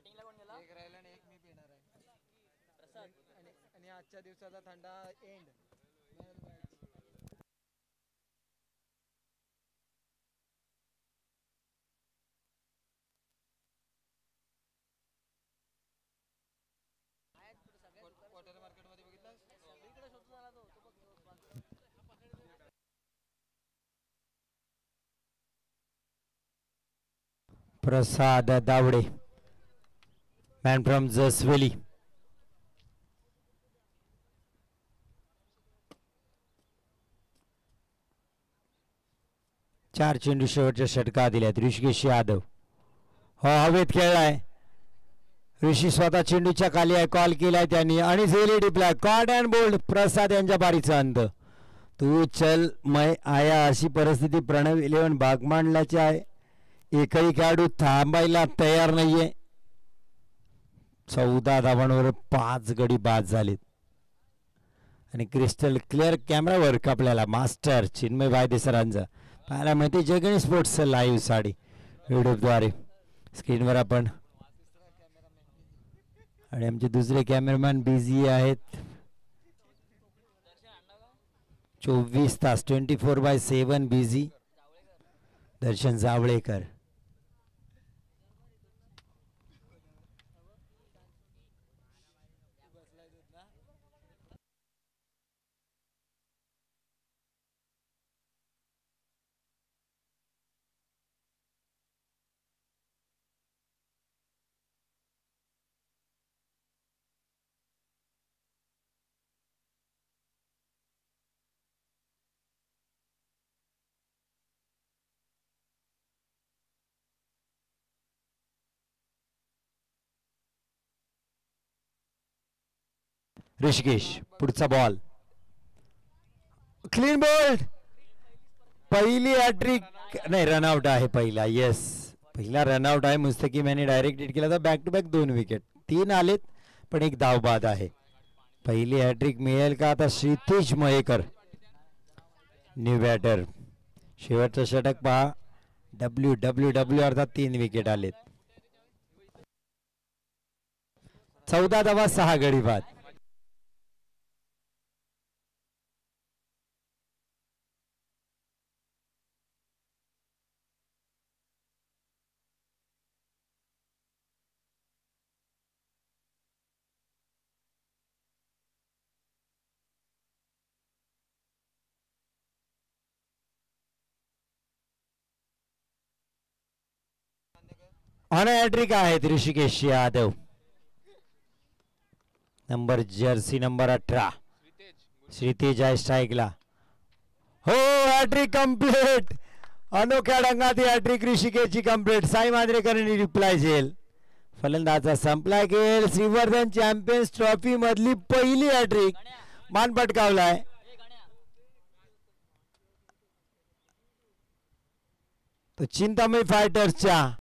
एक राहिला आणि एक मी पिणार आहे. आणि आजच्या दिवसाचा थंडा एंड. क्वार्टर मार्केट मध्ये बघितलास? प्रसाद दावडे, मॅन फ्रॉम जसवेली. चार चेंडू शेवटच्या षटका दिल्यात. ऋषिकेश यादव हो हवेत खेळलाय. ऋषी स्वतः चेंडूच्या खाली आहे. कॉल केलाय त्यांनी आणि झेली डिप्लाय. Caught and bowled. प्रसाद यांच्या बारीचा अंत. तू चल मै आया अशी परिस्थिती प्रणव 11 भागमांडल्याची आहे. एकही खेळाडू थांबायला तयार नाहीये. 14 धावांवर 5 गडी बाद झालेत. आणि क्रिस्टल क्लिअर कॅमेरावर आपल्याला मास्टर चिन्मय वायदे सरांचा पाहायला मिळते. जगणी स्पोर्ट्स लाईव्ह साडी युट्यूबद्वारे स्क्रीनवर आपण. आणि आमचे दुसरे कॅमेरामॅन बिझी आहेत. 24 तास 24/7 बिझी. दर्शन जावळेकर. ऋषिकेश पुढचा बॉल. Clean bowled. पहिली हॅट्रिक नाही रनआउट आहे पहिला. येस पहिला रनआउट आहे. मुस्तकीम यांनी डायरेक्ट हिट केला तर बॅक टू बॅक 2 विकेट. 3 आलेत पण एक धाव बाद आहे. पहिली हॅट्रिक मिळेल का आता? क्षितिज मयेकर न्यू बॅटर. शेवटचं षटक पहा. WWW अर्थात 3 विकेट आलेत. 14 धावा 6 गडी बाद. ऑन हॅट्रिक आहेत Rishikesh Yadav. Number Jersey number 18 श्रीतेज आहे स्ट्राईकला. हो हॅट्रिक कंप्लीट. अनोख्या ढंगात हॅट्रिक ऋषिकेशची कंप्लीट. साई मांजरेकरांनी रिप्लाय झेल. फलंदाजा संपलाय खेळ. श्रीवर्धन चॅम्पियन्स ट्रॉफी मधली पहिली हॅट्रिक मान पटकावलाय. तो चिंतामणी फायटर्सच्या